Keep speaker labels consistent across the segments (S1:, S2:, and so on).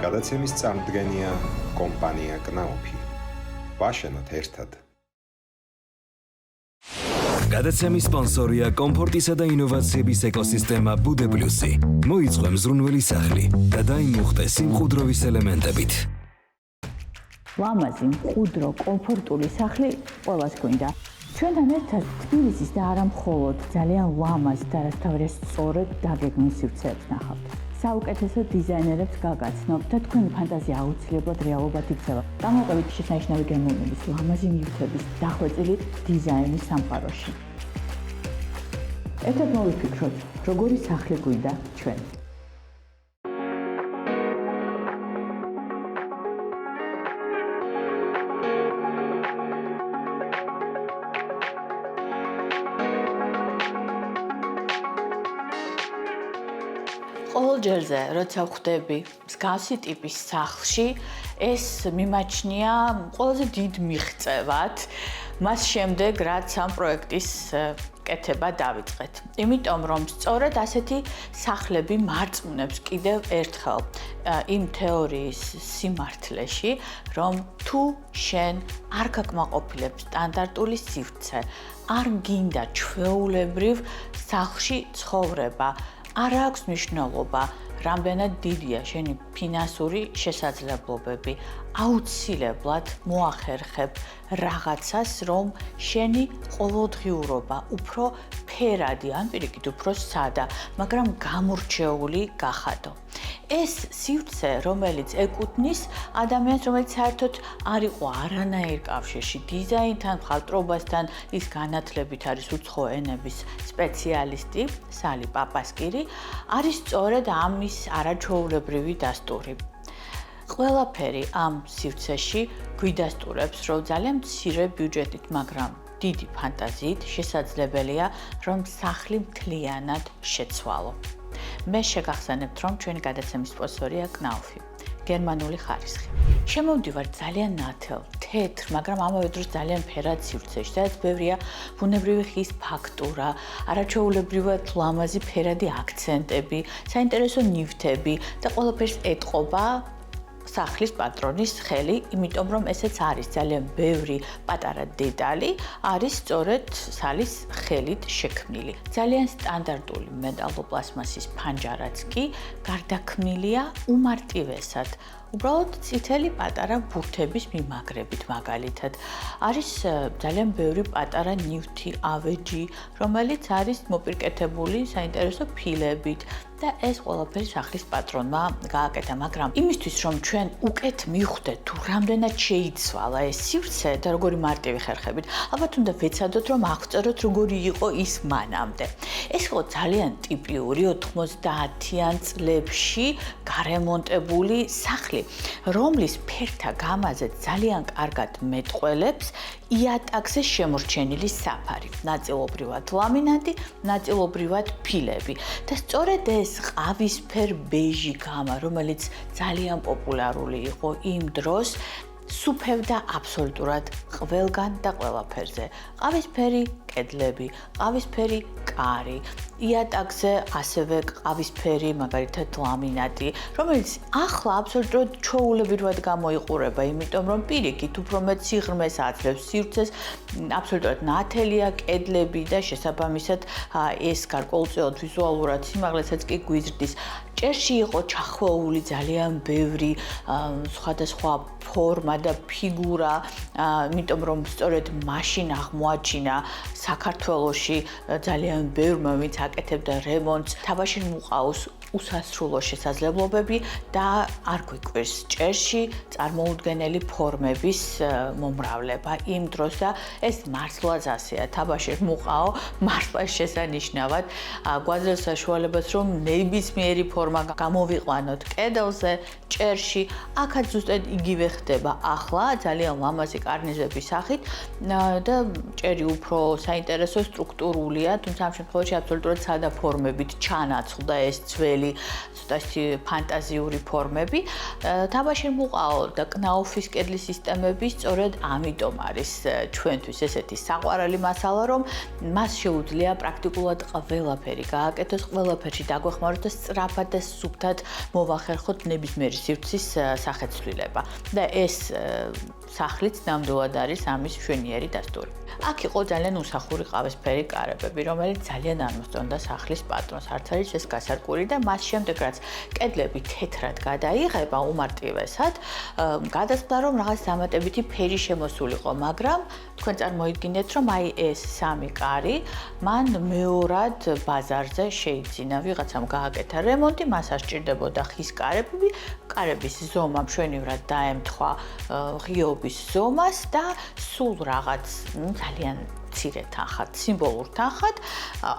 S1: გადაცემის წამდგენია კომპანია კნაუფი. ვაშენოთ ერთად.
S2: გადაცემის სპონსორია კომფორტისა და ინოვაციების ეკოსისტემა ბუდე პლუსი. მოიწვე მზრუნველი სახლი და დაიმუხტე სიმყუდროვის ელემენტებით.
S3: ლამაზი, მყუდრო, კომფორტული სახლი ყველას გვინდა. ჩვენთან ერთად თბილისის და არა მხოლოდ ძალიან ლამაზ და რათავრია სწორედ დაგეგმილ სივრცეებს ნახავთ. საუკეთესო დიზაინერებს გაგაცნობთ და თქვენი ფანტაზია აუცილებლად რეალობად იქცევა. გამოვყევით შესანიშნავი გემოვნების, ლამაზი ნივთების დახვეწილი დიზაინის სამყაროში. ერთად მოვიფიქროთ, როგორი სახლი გვინდა ჩვენ. ყოველ ჯერზე, როცა ვხვდები მსგავსი ტიპის სახლში, ეს მიმაჩნია ყველაზე დიდ მიღწევად, მას შემდეგ, რაც ამ პროექტის კეთება დავიწყეთ. იმიტომ, რომ სწორედ ასეთი სახლები მარწმუნებს კიდევ ერთხელ იმ თეორიის სიმართლეში, რომ თუ შენ არ გაკმაყოფილებს სტანდარტული სივრცე, არ გინდა ჩვეულებრივ სახლში ცხოვრება, არ აქვს მნიშვნელობა, რამდენად დიდია შენი ფინანსური შესაძლებლობები. აუცილებლად მოახერხებ რაღაცას, რომ შენი ყოველდღიურობა უფრო ფერადი, ან პირიქით უფრო სადა, მაგრამ გამორჩეული გახადო. ეს სივრცე, რომელიც ეკუთვნის ადამიანს, რომელიც საერთოდ არ იყო არანაირ კავშირში დიზაინთან, მხატვრობასთან, ის განათლებით არის უცხო ენების სპეციალისტი, სალი პაპასკირი, არის სწორედ ამის არაჩვეულებრივი დასტური. ყველაფერი ამ სივრცეში გვიდასტურებს, რომ ძალიან მცირე ბიუჯეტით, მაგრამ დიდი ფანტაზიით შესაძლებელია, რომ სახლი მთლიანად შეცვალო. მე შეგახსენებთ, რომ ჩვენი გადაცემის სპონსორია კნაუფი, გერმანული ხარისხი. შემოვდივარ ძალიან ნათელ, თეთრ, მაგრამ ამავე დროს ძალიან ფერად სივრცეში, სადაც ბევრია ბუნებრივი ხის ფაქტურა, არაჩვეულებრივად ლამაზი ფერადი აქცენტები, საინტერესო ნივთები და ყველაფერს ეტყობა სახლის პატრონის ხელი, იმიტომ რომ ესეც არის ძალიან ბევრი პატარა დეტალი, არის სწორედ სალის ხელით შექმნილი. ძალიან სტანდარტული მეტალოპლასმასის ფანჯარაც კი გარდაქმნილია უმარტივესად. უბრალოდ წითელი პატარა ბურთების მიმაგრებით მაგალითად. არის ძალიან ბევრი პატარა ნივთი, ავეჯი, რომელიც არის მოპირკეთებული საინტერესო ფილებით და ეს ყველაფერი სახლის პატრონმა გააკეთა, მაგრამ იმისთვის რომ ჩვენ უკეთ მივხვდეთ თუ რამდენად შეიცვალა ეს სივრცე და როგორი მარტივი ხერხებით, ალბათ უნდა ვეცადოთ რომ აღწეროთ როგორი იყო ის მანამდე. ეს იყო ძალიან ტიპიური 90-იან წლებში გარემონტებული სახლი, რომლის ფერთა გამაზე ძალიან კარგად მეტყველებს იატაკზე შემორჩენილი საფარი, ნაწილობრივად ლამინატი, ნაწილობრივად ფილები და სწორედ ეს ყავისფერ ბეჟი გამა, რომელიც ძალიან პოპულარული იყო იმ დროს, სუფევდა აბსოლუტურად ყველგან და ყველაფერზე. ყავისფერი კედლები, ყავისფერი კარი, იატაკზე ასევე ყავისფერი, მაგალითად ლამინატი, რომელიც ახლა აბსოლუტურად ჩვეულებრივად გამოიყურება, იმიტომ რომ პირიქით უფრო მეტ სიღრმეს აძლევს სივრცეს, აბსოლუტურად ნათელია კედლები და შესაბამისად ეს გარკვეულწილად ვიზუალურად სიმაღლესაც კი გვიზრდის. ჭერში იყო ჩახვეული ძალიან ბევრი სხვადასხვა ფორმა და ფიგურა, იმიტომ რომ სწორედ მაშინ აღმოაჩინა საქართველოში ძალიან ბევრმა, ვინც აკეთებდა რემონტს, თაბაში მოყავს უსასრულო შესაძლებლობები და არ გვიკვირს ჭერში წარმოუდგენელი ფორმების მომრავლება იმ დროს და ეს მართლაც ასეა. თაბაში მოყავ მართლა შესანიშნავად გვაძლევს საშუალებას, რომ ნებისმიერი ფორმა გამოვიყვანოთ კედელზე, ჭერში, აქაც ზუსტად იგივე ხდება ახლა ძალიან ლამაზი კარნიზების სახით და ჭერი უფრო საინტერესო სტრუქტურულია, თუმცა ამ შემთხვევაში აბსოლუტურად სადა ფორმებით ჩანაცვლდა ეს ძველი ცოტა ფანტაზიური ფორმები. თამაში მოყაო და კნაუფის კედლის სისტემები სწორედ ამიტომ არის ჩვენთვის ესეთი საყვარელი მასალა, რომ მას შეუძლია პრაქტიკულად ყველაფერი გააკეთოს, ყველაფერში დაგვეხმაროთ და სწრაფად და სუფთად მოვახერხოთ ნებისმიერი სივრცის სახეცვლილება. და ეს სახლიც ნამდვილად არის ამის მშვენიერი დასტური. აქ იყო ძალიან უსახური ყავისფერი კარებები, რომელიც ძალიან არ მოსწონდა სახლის პატრონს. არც არის ეს გასარკვევი და მას შემდეგ რაც კედლები თეთრად გადაიღება უმარტივესად, გადაწყდა რომ რაღაც დამატებითი ფერი შემოსულიყო, მაგრამ თქვენ წარმოიდგინეთ, რომ აი ეს სამი კარი მან მეორად ბაზარზე შეიძინა, ვიღაცამ გააკეთა რემონტი, მას არ სჭირდებოდა ხის კარები, კარების ზომა მშვენივრად დაემთხვა ღიობის ზომას და სულ რაღაც ძალიან მცირე თანხად, სიმბოლურ თანხად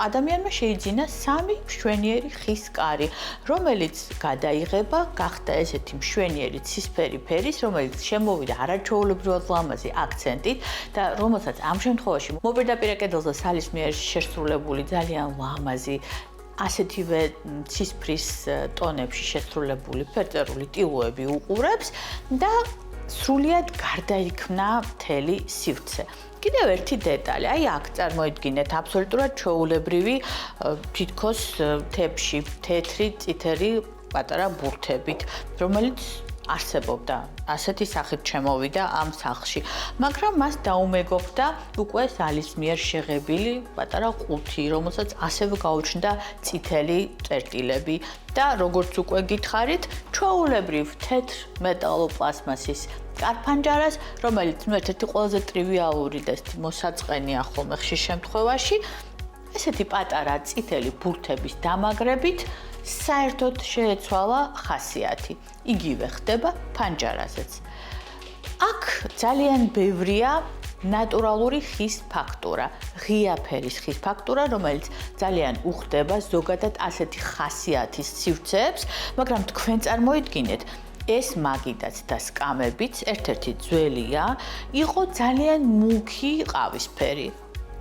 S3: ადამიანმა შეიძინა სამი მშვენიერი ხის კარი, რომელიც გადაიღება, გახდა ესეთი მშვენიერი ცისფერი ფერის, რომელიც შემოვიდა არაჩვეულებრივად ლამაზი აქცენტით და რომელსაც ამ შემთხვევაში მოპირდაპირე კედელზე სალის მიერ შესრულებული ძალიან ლამაზი ასეთივე ცისფრის ტონებში შესრულებული ფერწერული ტილოები უყურებს და სრულიად გარდაიქმნა მთელი სივრცე. კიდევ ერთი დეტალი, აი აქ წარმოიდგინეთ აბსოლუტურად ჩვეულებრივი თითქოს თებში თეთრი, წითელი პატარა ბურთებით, რომელიც არსებობდა. ასეთი სახით შემოვიდა ამ სახლში, მაგრამ მას დაუმეგობრდა უკვე სალის მიერ შეღებილი პატარა ყუთი, რომელსაც ასევე გაუჩნდა წითელი წერტილები და როგორც უკვე გითხარით, ჩვეულებრივ თეთრ მეტალოპლასმასის კარფანჯარას, რომელიც ერთ-ერთი ყველაზე ტრივიალური და მოსაწყენია ხოლმე ხშირ შემთხვევაში, ესეთი პატარა წითელი ბურთების დამაგრებით საერთოდ შეეცვალა ხასიათი. იგივე ხდება ფანჯარაზეც. აქ ძალიან ბევრია ნატურალური ხის ფაქტურა, ღია ფერის ხის ფაქტურა, რომელიც ძალიან უხდება ზოგადად ასეთი ხასიათის სივრცეებს, მაგრამ თქვენ წარმოიდგინეთ, ეს მაგიდაც და სკამებიც ერთ-ერთი ძველია, იყო ძალიან მუქი ყავისფერი.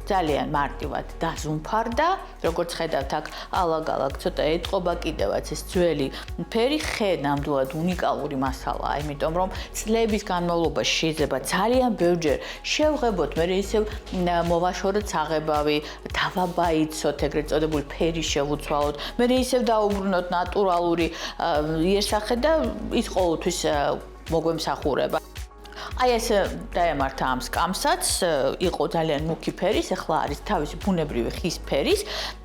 S3: ძალიან მარტივად დაზუმფარდა, როგორც ხედავთ აქ ალაგ-ალაგ ცოტა ეტყობა კიდევაც ეს ძველი ფერი ხე ნამდვილად უნიკალური მასალაა, იმიტომ რომ წლების განმავლობაში შეიძლება ძალიან ბევრჯერ შევღებოთ, მე ისევ მოვაშოროთ საღებავი, დავაბაიცოთ, ეგრეთ წოდებული ფერი შევუცვალოთ, მე ისევ დაუბრუნოთ ნატურალური იერსახე და ის ყოველთვის მოგვემსახურება. აი ეს დაემართა ამ სკამსაც, იყო ძალიან მუქი ფერის, ახლა არის თავისი ბუნებრივი ხის ფერის,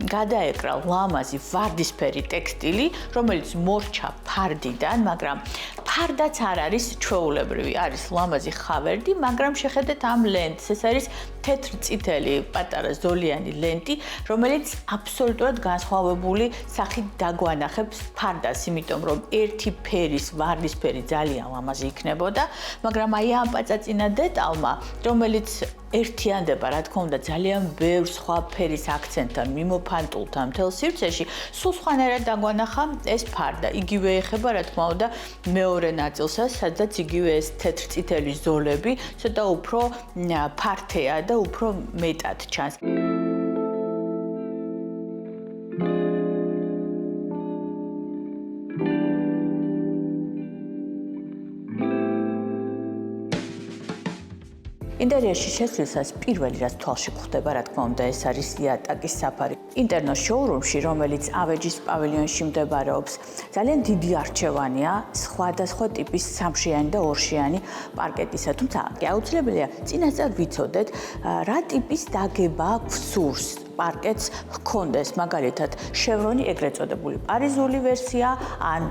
S3: გადაეკრა ლამაზი ვარდისფერი ტექსტილი, რომელიც მორჩა ფარდიდან, მაგრამ ფარდაც არ არის ჩვეულებრივი, არის ლამაზი ხავერდი, მაგრამ შეხედეთ ამ ლენტს, ეს არის თეთრ-წითელი პატარა ზოლიანი ლენტი, რომელიც აბსოლუტურად განსხვავებული სახით დაგვანახებს ფარდას, იმიტომ რომ ერთი ფერის ვარდისფერი ძალიან ლამაზი იქნებოდა, მაგრამ აი ამ პაწაწინა დეტალმა, რომელიც ერთიანდება, რა თქმა უნდა, ძალიან ბევრ სხვა ფერის აქცენტთან მიმოფანტულთან მთელ სივრცეში, სულ სხვანაირად დაგვანახა ეს ფარდა. იგივე ეხება, რა თქმა უნდა, მეორე ნაწილსაც, სადაც იგივე ეს თეთრ-წითელი ზოლები, ცოტა უფრო ფართეა და უფრო მეტად ჩანს. ინტერიერში შესვლისას პირველი რაც თვალში გვხვდება, რა თქმა უნდა, ეს არის იატაკის საფარი. ინტერნოს შოურუმში, რომელიც ავეჯის პავილიონში მდებარეობს, ძალიან დიდი არჩევანია სხვადასხვა ტიპის სამშიანი და ორშიანი პარკეტისა. თუმცა აუცილებელია წინასწარ ვიცოდეთ, რა ტიპის დაგება გვსურს პარკეტს ჰქონდეს, მაგალითად, შევრონი ეგრეთ წოდებული პარიზული ვერსია, ან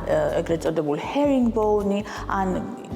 S3: ეგრეთ წოდებული herringbone, ან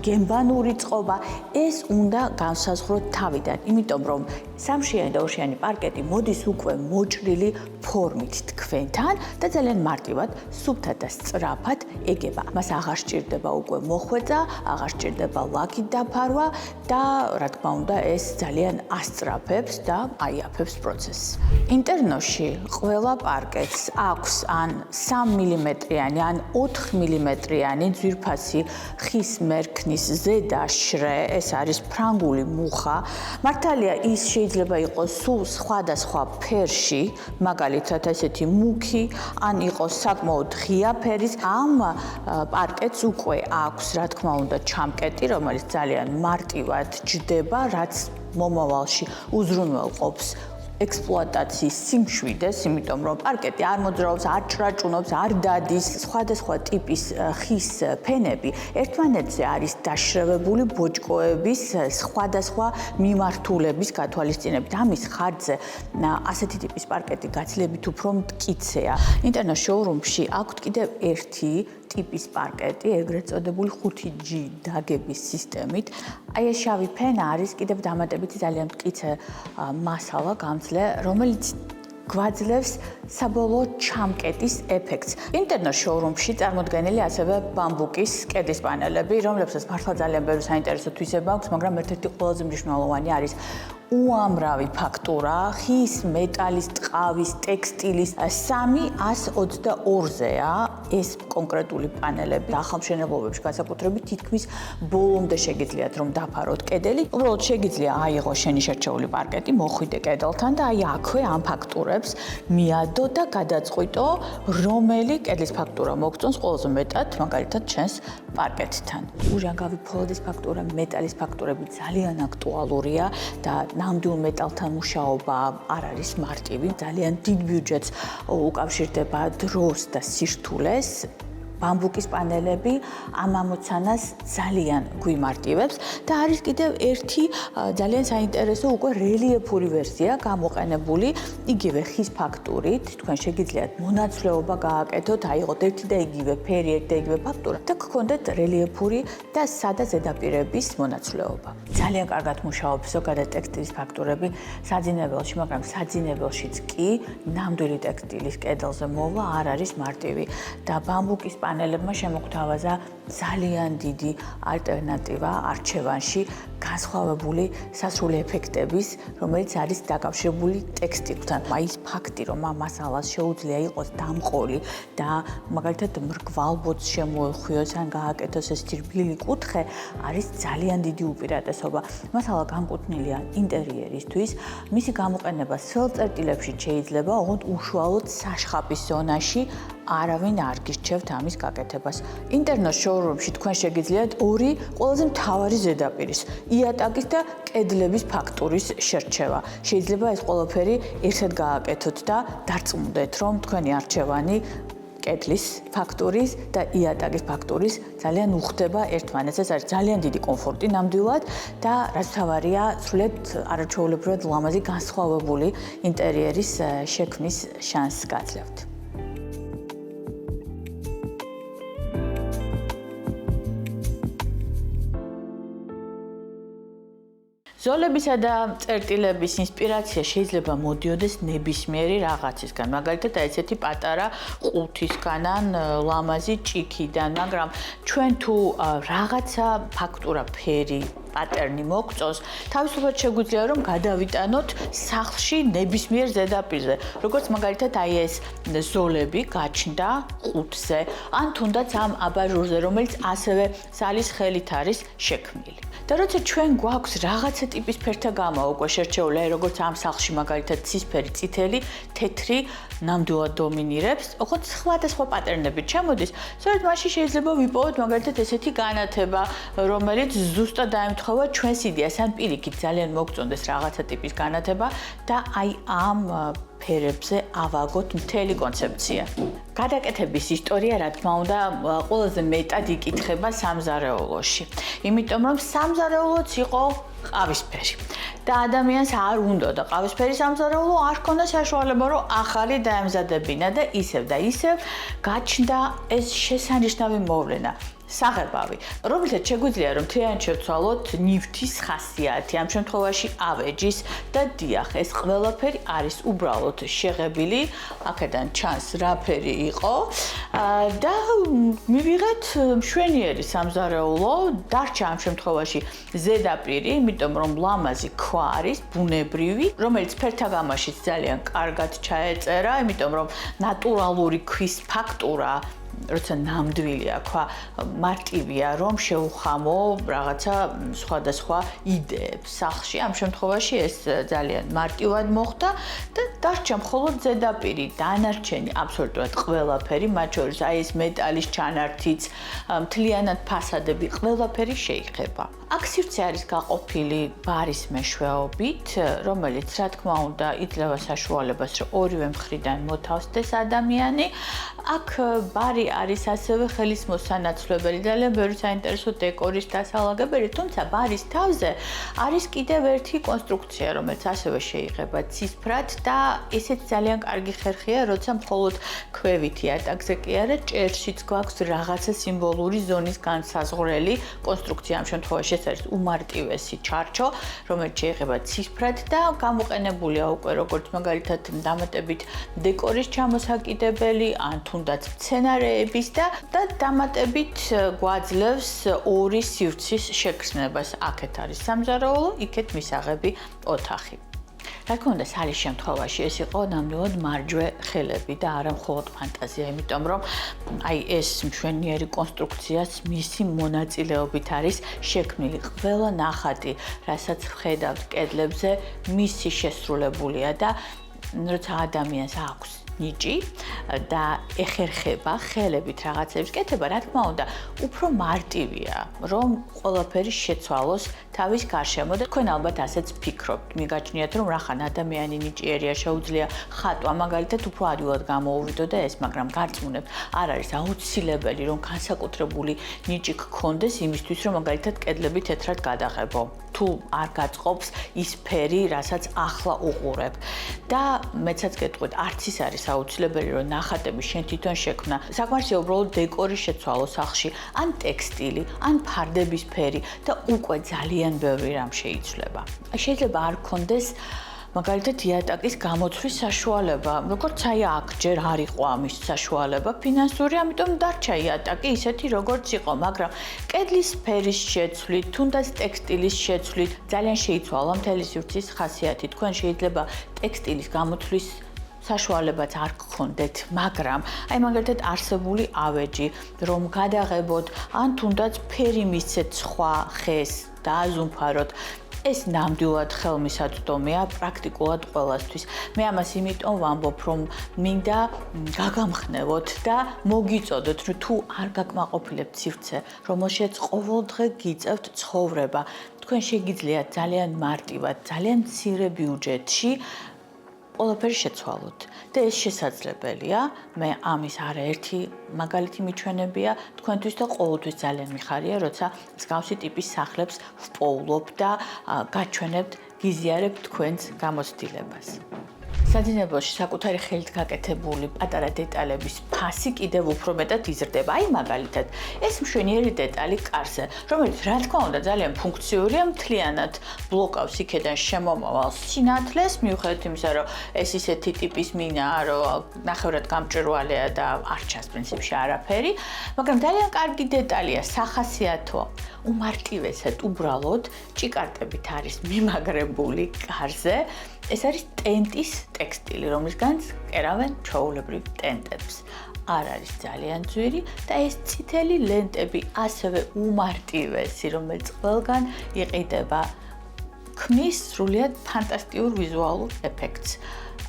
S3: გემბანური წყობა, ეს უნდა განსაზღვროთ თავიდან, იმიტომ რომ სამშიანი და ორშიანი პარკეტი მოდის უკვე მოჭრილი ფორმით თქვენთან და ძალიან მარტივად, სუფთად და სწრაფად ეგება. მას აღარ სჭირდება უკვე მოხვეწა, აღარ სჭირდება ლაქით დაფარვა და რა თქმა უნდა, ეს ძალიან ასწრაფებს და აიაფებს პროცესს. ინტერნოში ყველა პარკეტს აქვს ან 3 მმ-იანი, ან 4 მმ-იანი ძვირფასი ხის მერქნის ზედაშრე, ეს არის ფრანგული მუხა. მართალია ის შეიძლება იყოს სულ სხვადასხვა ფერში, მაგალითად ესეთი მუქი, ან იყოს საკმაოდ ღია ფერის. ამ პარკეტს უკვე აქვს, რა თქმა უნდა, ჩამკეტი, რომელიც ძალიან მარტივად ჯდება, რაც მომავალში უზრუნველყოფს ექსპლუატაციის სიმშვიდეს, იმიტომ რომ პარკეტი არ მოძრაობს, არ ჭრაჭუნობს, არ დადის, სხვადასხვა ტიპის ხის ფენები ერთმანეთზე არის დაშრევებული ბოჭკოების სხვადასხვა მიმართულების გათვალისწინებით. ამის ხარჯზე ასეთი ტიპის პარკეტი გაცილებით უფრო მტკიცეა. ინტერნეტ შოურუმში აქვთ კიდევ ერთი ტიპის პარკეტი, ეგრეთ წოდებული 5G დაგების სისტემით. აი ეს შავი ფენა არის კიდევ დამატებითი ძალიან მტკიცე მასალა, გამძლე, რომელიც გვაძლევს საბოლოო ჩამკეტის ეფექტს. ინტერნეტ შოურუმში წარმოდგენილი ასევე ბამბუკის კედის პანელები, რომლებსაც მართლა ძალიან ბევრი საინტერესო თვისება აქვს, მაგრამ ერთ-ერთი ყველაზე მნიშვნელოვანი არის უამრავი ფაქტურა, ხის, მეტალის, ტყავის, ტექსტილის 322-ზეა ეს კონკრეტული პანელები. ახალმშენებლობებში განსაკუთრებით თითქმის ბოლომდე შეგიძლიათ რომ დაფაროთ კედელი. უბრალოდ შეგიძლია აიღო შენი შერჩეული პარკეტი, მოხვიდე კედელთან და აი აქვე ამ ფაქტურებს მიადო და გადაწყვიტო, რომელი კედლის ფაქტურა მოგწონს ყველაზე მეტად, მაგალითად, ჩვენს პარკეტთან. ურანგავი ფოლადის ფაქტურა, მეტალის ფაქტურები ძალიან აქტუალურია და ნამდვილ მეტალთან მუშაობა არ არის მარტივი, ძალიან დიდ ბიუჯეტს უკავშირდება დროს და სირთულეს. ბამბუკის პანელები ამ ამოცანას ძალიან გვიმარტივებს და არის კიდევ ერთი ძალიან საინტერესო უკვე რელიეფური ვერსია გამოყენებული იგივე ხის ფაქტურით. თქვენ შეგიძლიათ მონაცვლეობა გააკეთოთ, აიღოთ ერთი და იგივე ფერი, ერთი და იგივე ფაქტურა და გქონდეთ რელიეფური და სადა ზედაპირების მონაცვლეობა. ძალიან კარგად მუშაობს ზოგადად ტექსტილის ფაქტურები საძინებელში, მაგრამ საძინებელშიც კი ნამდვილი ტექსტილის კედელზე მოვლა არ არის მარტივი და ბამბუკის პანელებმა შემოგთავაზა ძალიან დიდი ალტერნატივა არჩევანში განსხვავებული სასრული ეფექტების, რომელიც არის დაკავშირებული ტექსტილთან. აი ეს ფაქტი, რომ ამ მასალას შეუძლია იყოს დამყოლი და მაგალითად მრგვალბოძს შემოეხვიოს ან გააკეთოს ეს თირბილი კუთხე, არის ძალიან დიდი უპირატესობა. მასალა განკუთვნილია ინტერიერისთვის, მისი გამოყენება სრულ წერტილებში შეიძლება, ოღონდ უშუალოდ საშხაპის ზონაში არავინ არ გირჩევთ ამის გაკეთებას. ინტერნეტ შოურუმში თქვენ შეგიძლიათ ორი ყველაზე მთავარი ზედაპირის, იატაკის და კედლების ფაქტურის შერჩევა. შეიძლება ეს ყველაფერი ერთად გააკეთოთ და დარწმუნდეთ, რომ თქვენი არჩევანი კედლის ფაქტურის და იატაკის ფაქტურის ძალიან უხდება ერთმანეთს. ეს არის ძალიან დიდი კომფორტი ნამდვილად და რაც თავარია, სრულიად არაჩვეულებრივად ლამაზი განსხვავებული ინტერიერის შექმნის შანსს გაძლევთ. ზოლებისა და წერტილების ინსპირაცია შეიძლება მოდიოდეს ნებისმიერი რაღაცისგან, მაგალითად ესეთი პატარა ყუთისგან ან ლამაზი ჭიქიდან, მაგრამ ჩვენ თუ რაღაცა ფაქტურა, ფერი, პატერნი მოგწონს, თავისუფლად შეგვიძლია რომ გადავიტანოთ სახლში ნებისმიერ ზედაპირზე, როგორც მაგალითად აი ეს ზოლები გაჩნდა ყუთზე, ან თუნდაც ამ აბაჟურზე, რომელიც ასევე სალის ხელით არის შექმნილი. და როცა ჩვენ გვაქვს რაღაცა ტიპის ფერთა გამა უკვე შერჩეული, აი როგორც ამ სახლში მაგალითად ცისფერი, წითელი, თეთრი ნამდვილად დომინირებს, ოღონდ სხვადასხვა პატერნებით ჩამოდის, სწორედ მაშინ შეიძლება ვიპოვოთ მაგალითად ესეთი განათება, რომელიც ზუსტად დაემთხვევა ჩვენს იდეას, ან პირიქით ძალიან მოგწონდეს რაღაცა ტიპის განათება და აი ამ ფერებზე ავაგოთ მთელი კონცეფცია. გადაკეთების ისტორია, რა თქმა უნდა, ყველაზე მეტად იკითხება სამზარეულოში. იმიტომ რომ სამზარეულოც იყო ყავისფერი. და ადამიანს არ უნდა და ყავისფერი სამზარეულო არ ჰქონდა საშუალება, რომ ახალი დაემზადებინა და ისევ გაჩნდა ეს შესანიშნავი მოვლენა. საღებავი, რომელსაც შეგვიძლია რომ თლიანად შევცვალოთ ნივთის ხასიათი, ამ შემთხვევაში ავეჯის და დიახ, ეს ყველაფერი არის უბრალოდ შეღებილი, აქედან ჩანს რა ფერი იყო და მივიღეთ მშვენიერი სამზარეულო, დარჩა ამ შემთხვევაში ზედაპირი, იმიტომ რომ ლამაზი ქვა არის, ბუნებრივი, რომელიც ფერთა გამაშიც ძალიან კარგად ჩაეწერა, იმიტომ რომ ნატურალური ქვის ფაქტურა როცა ნამდვილია ქვა მარტივია რომ შეუხამო რაღაცა სხვადასხვა იდეებს სახლში ამ შემთხვევაში ეს ძალიან მარტივად მოხდა და დარჩა მხოლოდ ზედაპირი დანარჩენი აბსოლუტურად ყველაფერი მათ შორის აი ეს მეტალის ჩანართიც მთლიანად ფასადები ყველაფერი შეიხება აქ სივრცე არის გაყოფილი ბარის მეშვეობით რომელიც რა თქმა უნდა იძლევა საშუალებას რომ ორივე მხრიდან მოთავსდეს ადამიანი აქ ბარი არის ასევე ხელისმოსანაცვლებელი ძალიან ბევრი საინტერესო დეკორის დასალაგებელი, თუმცა ბარის თავზე არის კიდევ ერთი კონსტრუქცია, რომელიც ასევე შეიღება ცისფრად და ესეც ძალიან კარგი ხერხია, როცა მხოლოდ ქვევით იატაკზე კი არა, ჭერშიც გვაქვს რაღაცა სიმბოლური ზონის განსაზღვრელი კონსტრუქცია, ამ შემთხვევაში ეს არის უმარტივესი ჩარჩო, რომელიც შეიღება ცისფრად და გამოყენებულია უკვე როგორც მაგალითად დამატებით დეკორის ჩამოსაკიდებელი ან თუნდაც მცენარეების და დამატებით გვაძლევს ორი სივრცის შეგრძნებას. აქეთ არის სამზარეულო, იქეთ მისაღები ოთახი. რა თქმა უნდა, სალის შემთხვევაში ეს იყო ნამდვილად მარჯვე ხელები და არა მხოლოდ ფანტაზია, იმიტომ რომ აი ეს მშვენიერი კონსტრუქციაც მისი მონაწილეობით არის შექმნილი. ყველა ნახატი, რასაც ვხედავთ კედლებზე, მისი შესრულებულია და როცა ადამიანს აქვს ნიჭი და ეხერხება ხელებით რაღაცების კეთება, რა თქმა უნდა, უფრო მარტივია, რომ ყველაფერი შეცვალოს თავის გარშემო და თქვენ ალბათ ასეც ფიქრობთ. მიგაჩნიათ, რომ რახან ადამიანი ნიჭიერია, შეუძლია ხატვა მაგალითად უფრო ადვილად გამოუვიდო და ეს, მაგრამ გარწმუნებთ, არ არის აუცილებელი, რომ განსაკუთრებული ნიჭი გქონდეს იმისთვის, რომ მაგალითად კედლები თეთრად გადაღებო. თუ არ გაწყობს ის ფერი, რასაც ახლა უყურებ. და მეცაც გეტყვით, არც ის არის აუცილებელი, რომ ნახატები შენ თვითონ შექმნა. საკმარისია უბრალოდ დეკორი შეცვალო სახლში, ან ტექსტილი, ან ფარდების ფერი და უკვე ძალიან ბევრი რამ შეიცვლება. შეიძლება არ გქონდეს მაგალითად იატაკის გამოცვლის საშუალება, როგორც აი აქ ჯერ არ იყო ამის საშუალება ფინანსური, ამიტომ დარჩა იატაკი ისეთი როგორც იყო, მაგრამ კედლის ფერის შეცვლით, თუნდაც ტექსტილის შეცვლით ძალიან შეიცვალა მთელი სივრცის ხასიათი. თქვენ შეიძლება ტექსტილის გამოთვლის საშუალებაც არ გქონდეთ, მაგრამ აი მაგალითად არსებული ავეჯი, რომ გადაღებოთ, ან თუნდაც ფერი მისცეთ სხვა ხეს და აზუმფაროთ, ეს ნამდვილად ხელმისაწვდომია პრაქტიკულად ყველასთვის. მე ამას იმიტომ ვამბობ, რომ მინდა გაგამხნევოთ და მოგიწოდოთ, რომ თუ არ გაკმაყოფილებთ სივრცე, რომელშიც ყოველდღე გიწევთ ცხოვრება, თქვენ შეგიძლიათ ძალიან მარტივად, ძალიან მცირე ბიუჯეტში ყველაფერი შეცვალოთ და ეს შესაძლებელია. მე ამის არაერთი მაგალითი მიჩვენებია თქვენთვის და ყოველთვის ძალიან მიხარია, როცა მსგავსი ტიპის სახლებს ვპოულობ და გაჩვენებთ, გიზიარებთ თქვენს გამოცდილებას. საძინებელში საკუთარი ხელით გაკეთებული პატარა დეტალების ფასი კიდევ უფრო მეტად იზრდება. აი მაგალითად, ეს მშვენიერი დეტალი კარზე, რომელიც რა თქმა უნდა ძალიან ფუნქციურია, მთლიანად ბლოკავს იქედან შემომავალ სინათლეს, მიუხედავად იმისა, რომ ეს ისეთი ტიპის მინაა, რომ ნახევრად გამჭვირვალეა და არ ჩანს პრინციპში არაფერი, მაგრამ ძალიან კარგი დეტალია, სახასიათოა. უმარტივესად უბრალოდ ჭიკარტებით არის მიმაგრებული კარზე. ეს არის ტენტის ტექსტილი, რომლისგანაც კერავენ ჩვეულებრივ ტენტებს. არ არის ძალიან ძვირი და ეს წითელი ლენტები ასევე უმარტივესი, რომელიც ყველგან იყიდება, ქმნის სრულიად ფანტასტიურ ვიზუალურ ეფექტს.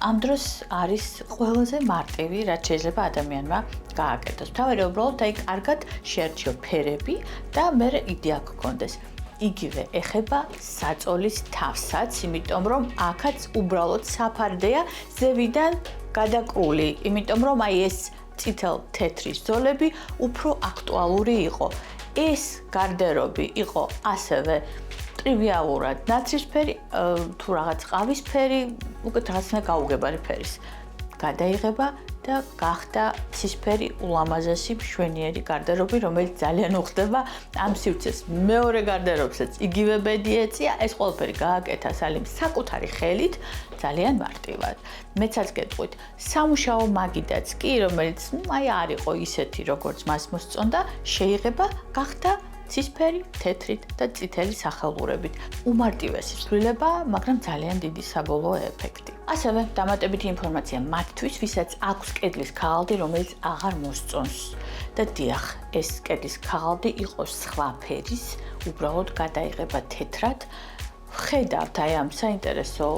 S3: ამ დროს არის ყველაზე მარტივი, რაც შეიძლება ადამიანმა გააკეთოს. თავი უბრალოდ აი კარგად შეარჩიო ფერები და მე იდეა გქონდეს. იგივე ეხება საწოლის თავსაც, იმიტომ რომ აქაც უბრალოდ საფარდეა ზევიდან გადაკრული, იმიტომ რომ აი ეს წითელ თეთრი ზოლები უფრო აქტუალური იყო. ეს გარდერობი იყო ასევე ტრივიალურად ნაცრისფერი, თუ რაღაც ყავისფერი, უკეთ რაღაცნა გაუგებარი ფერის გადაიღება და გახდა ცისფერი ულამაზესი მშვენიერი გარდერობი, რომელიც ძალიან უხდება ამ სივრცეს. მეორე გარდერობსაც იგივე ბედი ეწია, ეს ყველაფერი გააკეთა სალიმ საკუთარი ხელით, ძალიან მარტივად. მეცაც გეტყვით, სამუშაო მაგიდაც კი, რომელიც აი არ იყო ისეთი, როგორც მას მოსწონდა, შეიღება, გახდა ცისფერი, თეთრით და წითელი სახელურებით. უმარტივესი ცვლილება, მაგრამ ძალიან დიდი საბოლოო ეფექტი. ასევე დამატებითი ინფორმაცია მათთვის, ვისაც აქვს კედლის ქაღალდი, რომელიც აღარ მოსწონს. და დიახ, ეს კედლის ქაღალდი იყოს სხვა ფერის, უბრალოდ გადაიღება თეთრად. ხედავთ აი ამ საინტერესო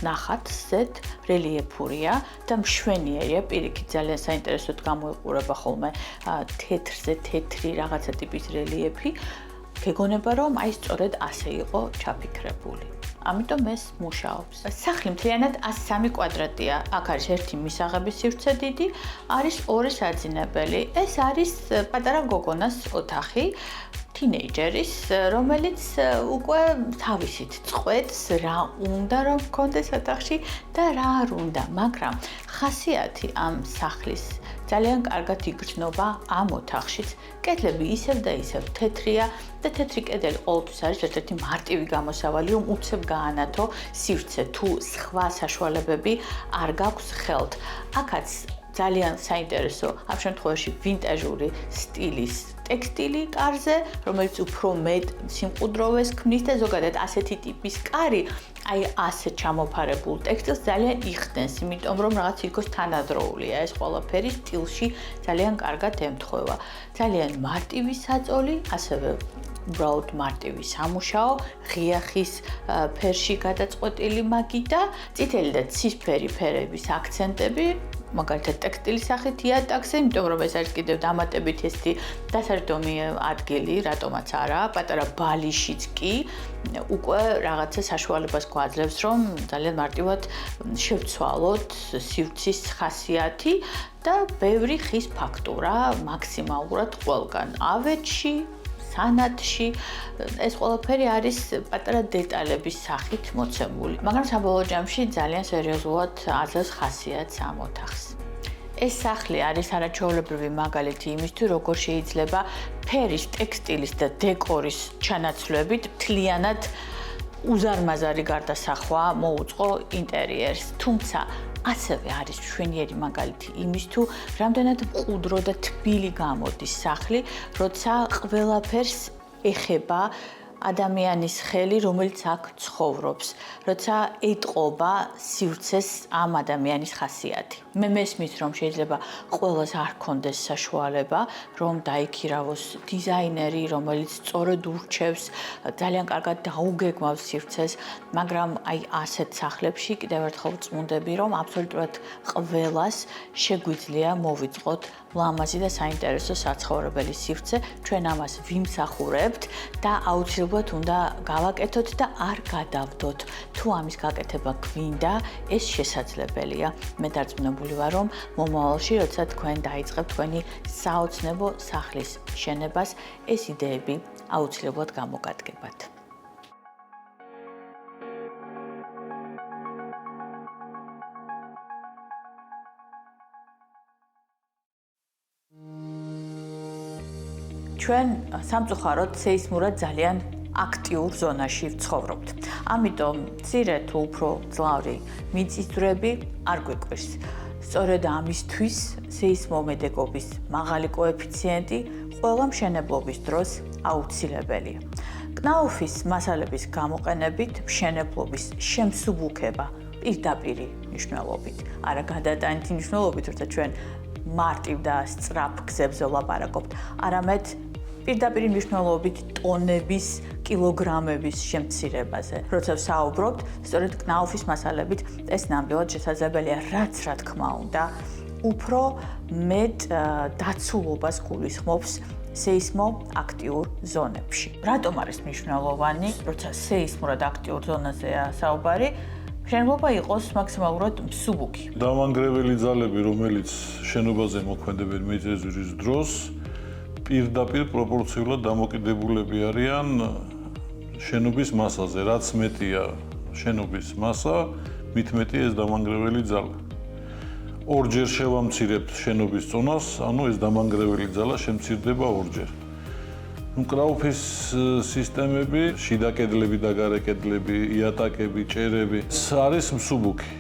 S3: ნახატს, რელიეფურია და მშვენიერია, პირიქით ძალიან საინტერესოდ გამოიყურება ხოლმე თეთრზე თეთრი რაღაცა ტიპის რელიეფი. გეგონება რომ აი სწორედ ასე იყო ჩაფიქრებული. ამიტომ ეს მუშაობს. სახლი მთლიანად 103 კვადრატია. აქ არის ერთი მისაღების სივრცე დიდი, არის ორი საძინებელი. ეს არის პატარა გოგონას ოთახი. თინეიჯერის, რომელიც უკვე თავისით წყვეტს რა უნდა რომ გქონდეს ოთახში და რა არ უნდა, მაგრამ ხასიათი ამ სახლის ძალიან კარგად იგრძნობა ამ ოთახშიც. კედლები ისევ და ისევ თეთრია და თეთრი კედელი ყოველთვის არის ერთ-ერთი მარტივი გამოსავალი, რომ უცებ გაანათო სივრცე თუ სხვა საშუალებები არ გაქვს ხელთ. აქაც ძალიან საინტერესო ამ შემთხვევაში ვინტაჟური სტილის ტექსტილი კარზე, რომელიც უფრო მეტ სიმყუდროვეს ქმნის და ზოგადად ასეთი ტიპის კარი, აი ასე ჩამოფარებულ ტექსტილს ძალიან იხდენს, იმიტომ რომ რაღაც იქოს თანადროულია ეს ყველაფერი სტილში ძალიან კარგად ემთხვევა. ძალიან მარტივი საწოლი, ასევე უბრალოდ მარტივი სამუშაო, ღია ხის ფერში გადაწყვეტილი მაგიდა, წითელი და ცისფერი ფერების აქცენტები, მაგალითად ტექსტილის სახით იატაკზე, იმიტომ რომ ეს არის კიდევ დამატებით ესეთი დასარდომი ადგილი, რატომაც არა, პატარა ბალიშიც კი უკვე რაღაცა საშუალებას გვაძლევს, რომ ძალიან მარტივად შევცვალოთ სივრცის ხასიათი და ბევრი ხის ფაქტურა მაქსიმალურად ყველგან. ავეჯში, სანათში, ეს ყველაფერი არის პატარა დეტალების სახით მოცემული, მაგრამ საბოლოო ჯამში ძალიან სერიოზულად აძლევს ხასიათს ამ ოთახს. ეს სახლი არის არაჩვეულებრივი მაგალითი იმისთვის, როგორ შეიძლება ფერის, ტექსტილის და დეკორის ჩანაცვლებით მთლიანად უზარმაზარი გარდასახვა მოუწყო ინტერიერს, თუმცა ასევე არის მშვენიერი მაგალითი იმის თუ რამდენად მყუდრო და თბილი გამოდის სახლი, როცა ყველაფერს ეხება ადამიანის ხელი, რომელიც აქ ცხოვრობს, როცა ეტყობა სივრცეს ამ ადამიანის ხასიათი. მე მესმის, რომ შეიძლება ყველას არ ქონდეს საშუალება, რომ დაიქირავოს დიზაინერი, რომელიც სწორედ ურჩევს, ძალიან კარგად დაუგეგმავს სივრცეს, მაგრამ აი ასეთ სახლებში კიდევ ერთხელ წმუნდები, რომ აბსოლუტურად ყველას შეგვიძლია მოვიწყოთ ლამაზი და საინტერესო საცხოვრებელი სივრცე, ჩვენ ამას ვიმსახურებთ და აუცილებლად უნდა გავაკეთოთ და არ გადავდოთ. თუ ამის გაკეთება გვინდა, ეს შესაძლებელია. მე დარწმუნებული ვარ, რომ მომავალში, როცა თქვენ დაიწყებთ თქვენი საოცნებო სახლის შენებას, ეს იდეები აუცილებლად გამოგადგებათ. ჩვენ სამწუხაროდ სეისმურად ძალიან აქტიურ ზონაში ვცხოვრობთ. ამიტომ მცირე თუ უფრო ძლავრი მიწისძვრები არ გვეკვირს. სწორედ ამისთვის სეისმომედეგობის მაღალი კოეფიციენტი ყველა მშენებლობის დროს აუცილებელია. კნაუფის მასალების გამოყენებით მშენებლობის შემსუბუქება პირდაპირი მნიშვნელობით, არა გადატანითი მნიშვნელობით, როცა ჩვენ მარტივ და სწრაფ გზებზე ვლაპარაკობთ, არამედ პირდაპირი მნიშვნელობით ტონების, კილოგრამების შემცირებაზე. როცა ვსაუბრობთ, სწორედ კნაუფის მასალებით ეს ნამდვილად შესაძლებელია, რაც რა თქმა უნდა, უფრო მეტ დაცულობას გულისხმობს სეისმოაქტიურ ზონებში. რატომ არის მნიშვნელოვანი, როცა სეისმურად აქტიურ ზონაზეა საუბარი, მშენებლობა იყოს მაქსიმალურად მსუბუქი.
S4: დამანგრეველი ძალები, რომელიც შენობაზე მოქმედებენ მიწისძვრის დროს, პირდაპირ პროპორციულად დამოკიდებულები არიან შენობის მასაზე. რაც მეტია შენობის მასა, მით მეტია ეს დამანგრეველი ძალა. ორჯერ შევამცირებთ შენობის წონას, ანუ ეს დამანგრეველი ძალა შემცირდება ორჯერ. კრაუფის სისტემები, შიდა კედლები და გარე კედლები, იატაკები, ჭერები, არის მსუბუქი.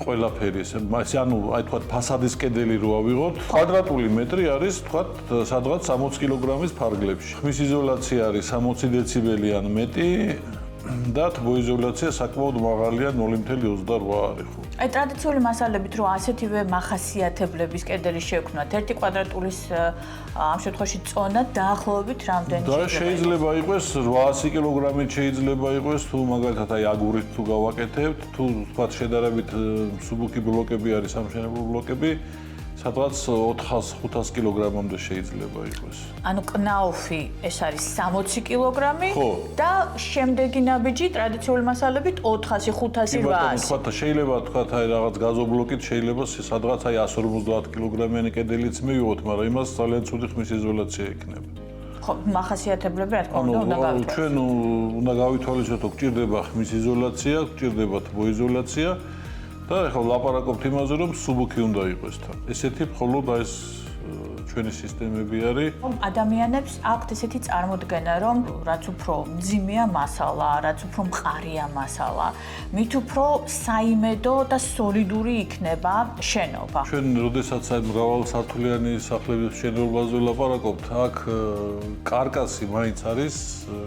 S4: ყველაფერი ეს, ანუ აი თქვა ფასადის კედელი რო ავიღოთ, კვადრატული მეტრი არის თქვა სადღაც 60 კილოგრამის ფარგლებში. ხმის იზოლაცია არის 60 დეციბელი ან მეტი და თბოიზოლაცია საკმაოდ მაღალია 0.28 არის ხო.
S3: აი ტრადიციული მასალებით რო ასეთივე მახასიათებლების კედელი შექმნათ, ერთი კვადრატულის ამ შემთხვევაში წონა დაახლოებით რამდენი
S4: და შეიძლება იყოს 800 კილოგრამით შეიძლება იყოს თუ მაგალითად აი აგურით თუ გავაკეთებთ, თუ თქვა შედარებით მსუბუქი ბლოკები არის სამშენებლო ბლოკები, სადღაც 400-500 კილოგრამამდე შეიძლება იყოს.
S3: ანუ კნაუფი ეს არის 60 კილოგრამი
S4: ხო.
S3: და შემდეგი ნაბიჯი ტრადიციული მასალებით 400-500 800.
S4: შეიძლება თქვა აი რაღაც გაზობლოკით შეიძლება სადღაც აი 150 კილოგრამიანი კედელიც მივიღოთ, მაგრამ იმას ძალიან ცუდი ხმის იზოლაცია იქნება.
S3: ხო, მახასიათებლები რა თქმა უნდა უნდა გავითვალისწინოთ.
S4: ჩვენ უნდა გავითვალისწინოთ, გჭირდება ხმის იზოლაცია, გჭირდება თბოიზოლაცია. და ახლა ლაპარაკობთ იმაზე, რომ მსუბუქი უნდა იყოს თან. ესეთი მხოლოდ ეს ჩვენი სისტემები არის.
S3: ადამიანებს აქვთ ესეთი წარმოდგენა, რომ რაც უფრო მძიმეა მასალა, რაც უფრო მყარია მასალა, მით უფრო საიმედო და სოლიდური იქნება შენობა.
S4: ჩვენ როდესაც აი მრავალსართულიანი სახლების მშენებლობაზე ვლაპარაკობთ, აქ კარკასი მაინც არის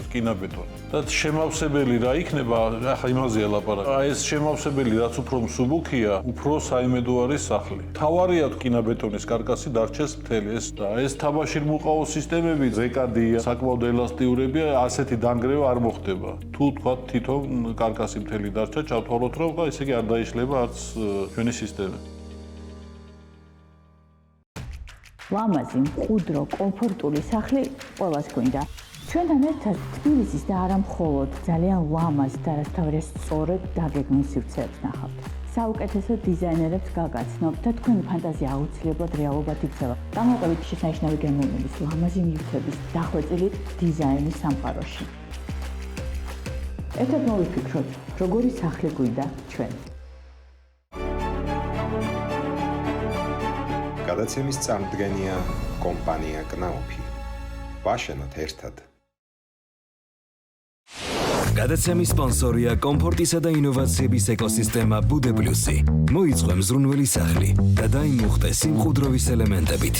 S4: რკინაბეტონი. და შემავსებელი რა იქნება, ახლა იმაზეა ლაპარაკი. აი ეს შემავსებელი რაც უფრო მსუბუქია, უფრო საიმედო არის სახლი. თავარია რკინაბეტონის კარკასი დარჩეს მთელი ეს და ეს თაბაშირმუყაო სისტემები ზეკადია, საკმაოდ ელასტიურებია, ასეთი დანგრევა არ მოხდება. თუ თქვა თვითონ კარკასი მთელი დარჩა, ჩავთვალოთ რომ და ესე იგი არ დაიშლება არც ჩვენი სისტემა.
S3: ლამაზი, მყუდრო, კომფორტული სახლი ყველას გვინდა. ჩვენთან ერთად თბილისის და არა მხოლოდ ძალიან ლამაზ და რათავრია სწორედ დაგეგმილ სივრცეებს ნახავთ. საუკეთესო დიზაინერებს გაგაცნობთ და თქვენი ფანტაზია აუცილებლად რეალობად იქცევა. გამოვყევით შესანიშნავი გემოვნების, ლამაზი ნივთების, დახვეწილი დიზაინის სამყაროში. ერთად მოვიფიქროთ, როგორი სახლი გვინდა ჩვენ.
S1: გადაცემის წამდგენია კომპანია კნაუფი. ვაშენოთ ერთად.
S2: გადაცემის სპონსორია კომფორტისა და ინოვაციების ეკოსისტემა ბუდე პლუსი. მოიწვევს ზრუნველი სახლი და დაიმუხტე სიმყუდროვის ელემენტებით.